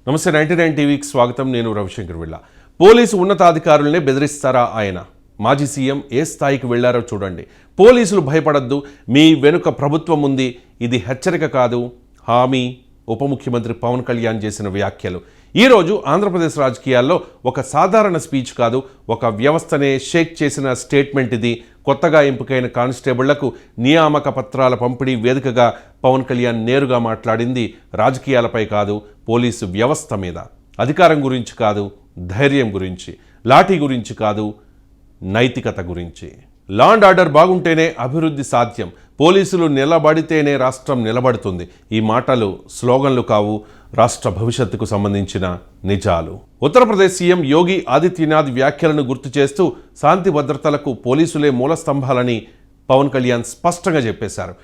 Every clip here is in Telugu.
నమస్తే 99 టీవీకి స్వాగతం. నేను రవిశంకర్ విళ్ళ. పోలీసు ఉన్నతాధికారులనే బెదిరిస్తారా ఆయన? మాజీ సీఎం ఏ స్థాయికి వెళ్లారో చూడండి. పోలీసులు భయపడద్దు, మీ వెనుక ప్రభుత్వం ఉంది, ఇది హెచ్చరిక కాదు, హామీ ఉప ముఖ్యమంత్రి పవన్ కళ్యాణ్ చేసిన వ్యాఖ్యలు. ఈరోజు ఆంధ్రప్రదేశ్ రాజకీయాల్లో ఒక సాధారణ స్పీచ్ కాదు, ఒక వ్యవస్థనే షేక్ చేసిన స్టేట్మెంట్ ఇది. కొత్తగా ఎంపికైన కానిస్టేబుళ్లకు నియామక పత్రాల పంపిణీ వేదికగా పవన్ కళ్యాణ్ నేరుగా మాట్లాడింది రాజకీయాలపై కాదు, పోలీసు వ్యవస్థ మీద. అధికారం గురించి కాదు, ధైర్యం గురించి, లాఠీ గురించి కాదు, నైతికత గురించి. లా అండ్ ఆర్డర్ బాగుంటేనే అభివృద్ధి సాధ్యం, పోలీసులు నిలబడితేనే రాష్ట్రం నిలబడుతుంది. ఈ మాటలు స్లోగన్లు కావు, రాష్ట్ర భవిష్యత్తుకు సంబంధించిన నిజాలు. ఉత్తరప్రదేశ్ సీఎం యోగి ఆదిత్యనాథ్ వ్యాఖ్యలను గుర్తు చేస్తూ శాంతి భద్రతలకు పోలీసులే మూలస్తంభాలని పవన్ కళ్యాణ్ స్పష్టంగా చెప్పేశారు.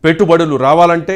పెట్టుబడులు రావాలంటే,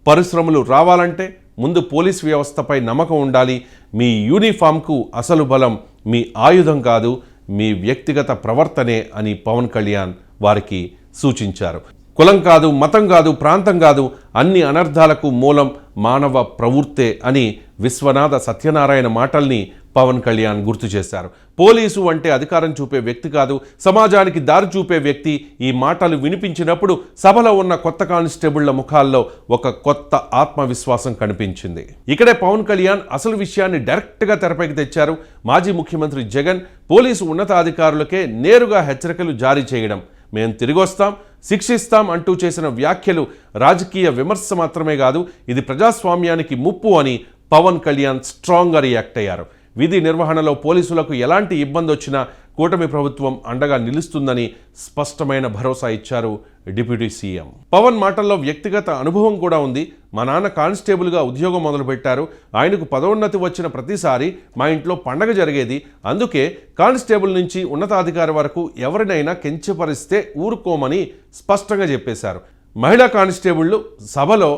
పరిశ్రమలు రావాలంటే ముందు పోలీస్ వ్యవస్థపై నమ్మకం ఉండాలి. మీ యూనిఫామ్కు అసలు బలం మీ ఆయుధం కాదు, మీ వ్యక్తిగత ప్రవర్తనే అని పవన్ కళ్యాణ్ వారికి సూచించారు. కులం కాదు, మతం కాదు, ప్రాంతం కాదు, అన్ని అనర్థాలకు మూలం మానవ ప్రవృత్తే అని విశ్వనాథ సత్యనారాయణ మాటల్ని పవన్ కళ్యాణ్ గుర్తు చేశారు. పోలీసు అంటే అధికారం చూపే వ్యక్తి కాదు, సమాజానికి దారి చూపే వ్యక్తి. ఈ మాటలు వినిపించినప్పుడు సభలో ఉన్న కొత్త కానిస్టేబుళ్ల ముఖాల్లో ఒక కొత్త ఆత్మవిశ్వాసం కనిపించింది. ఇక్కడే పవన్ కళ్యాణ్ అసలు విషయాన్ని డైరెక్ట్గా తెరపైకి తెచ్చారు. మాజీ ముఖ్యమంత్రి జగన్ పోలీసు ఉన్నతాధికారులకే నేరుగా హెచ్చరికలు జారీ చేయడం, మేం తిరిగొస్తాం, శిక్షిస్తాం అంటూ చేసిన వ్యాఖ్యలు రాజకీయ విమర్శ మాత్రమే కాదు, ఇది ప్రజాస్వామ్యానికి ముప్పు అని పవన్ కళ్యాణ్ స్ట్రాంగ్గా రియాక్ట్ అయ్యారు. విధి నిర్వహణలో పోలీసులకు ఎలాంటి ఇబ్బంది వచ్చినా కూటమి ప్రభుత్వం అండగా నిలుస్తుందని స్పష్టమైన భరోసా ఇచ్చారు డిప్యూటీ సీఎం. పవన్ మాటల్లో వ్యక్తిగత అనుభవం కూడా ఉంది. మా నాన్న కానిస్టేబుల్గా ఉద్యోగం మొదలుపెట్టారు, ఆయనకు పదోన్నతి వచ్చిన ప్రతిసారి మా ఇంట్లో పండగ జరిగేది, అందుకే కానిస్టేబుల్ నుంచి ఉన్నతాధికారి వరకు ఎవరినైనా కించపరిస్తే ఊరుకోమని స్పష్టంగా చెప్పేశారు. మహిళా కానిస్టేబుళ్లు సభలో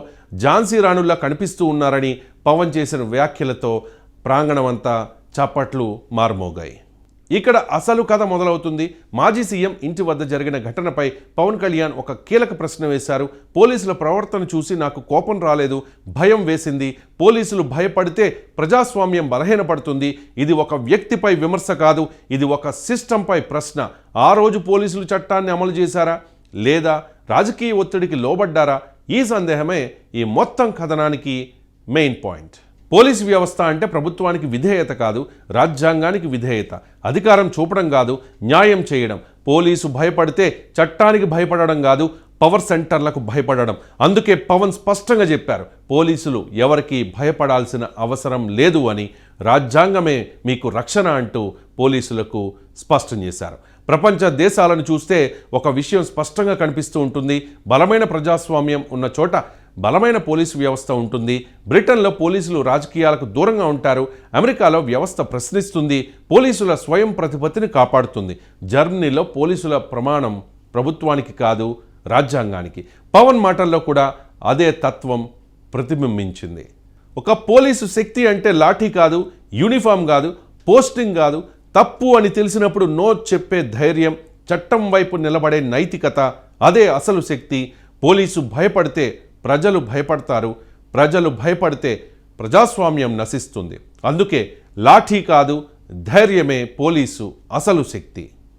ఝాన్సీ రాణుల్లా కనిపిస్తూ ఉన్నారని పవన్ చేసిన వ్యాఖ్యలతో ప్రాంగణమంతా చప్పట్లు మార్మోగాయి. ఇక్కడ అసలు కథ మొదలవుతుంది. మాజీ సీఎం ఇంటి వద్ద జరిగిన ఘటనపై పవన్ కళ్యాణ్ ఒక కీలక ప్రశ్న వేశారు. పోలీసుల ప్రవర్తన చూసి నాకు కోపం రాలేదు, భయం వేసింది. పోలీసులు భయపడితే ప్రజాస్వామ్యం బలహీనపడుతుంది. ఇది ఒక వ్యక్తిపై విమర్శ కాదు, ఇది ఒక సిస్టంపై ప్రశ్న. ఆ రోజు పోలీసులు చట్టాన్ని అమలు చేశారా లేదా రాజకీయ ఒత్తిడికి లోబడ్డారా? ఈ సందేహమే ఈ మొత్తం కథనానికి మెయిన్ పాయింట్. పోలీసు వ్యవస్థ అంటే ప్రభుత్వానికి విధేయత కాదు, రాజ్యాంగానికి విధేయత. అధికారం చూపడం కాదు, న్యాయం చేయడం. పోలీసు భయపడితే చట్టానికి భయపడడం కాదు, పవర్ సెంటర్లకు భయపడడం. అందుకే పవన్ స్పష్టంగా చెప్పారు, పోలీసులు ఎవరికి భయపడాల్సిన అవసరం లేదు అని. రాజ్యాంగమే మీకు రక్షణ అంటూ పోలీసులకు స్పష్టం చేశారు. ప్రపంచ దేశాలను చూస్తే ఒక విషయం స్పష్టంగా కనిపిస్తూ ఉంటుంది. బలమైన ప్రజాస్వామ్యం ఉన్న చోట బలమైన పోలీసు వ్యవస్థ ఉంటుంది. బ్రిటన్లో పోలీసులు రాజకీయాలకు దూరంగా ఉంటారు. అమెరికాలో వ్యవస్థ ప్రశ్నిస్తుంది, పోలీసుల స్వయం ప్రతిపత్తిని కాపాడుతుంది. జర్మనీలో పోలీసుల ప్రమాణం ప్రభుత్వానికి కాదు, రాజ్యాంగానికి. పవన్ మాటల్లో కూడా అదే తత్వం ప్రతిబింబించింది. ఒక పోలీసు శక్తి అంటే లాఠీ కాదు, యూనిఫామ్ కాదు, పోస్టింగ్ కాదు, తప్పు అని తెలిసినప్పుడు నో చెప్పే ధైర్యం, చట్టం వైపు నిలబడే నైతికత, అదే అసలు శక్తి. పోలీసు భయపడితే ప్రజలు భయపడతారు, ప్రజలు భయపడితే ప్రజాస్వామ్యం నశిస్తుంది. అందుకే లాఠీ కాదు, ధైర్యమే పోలీసు అసలు శక్తి.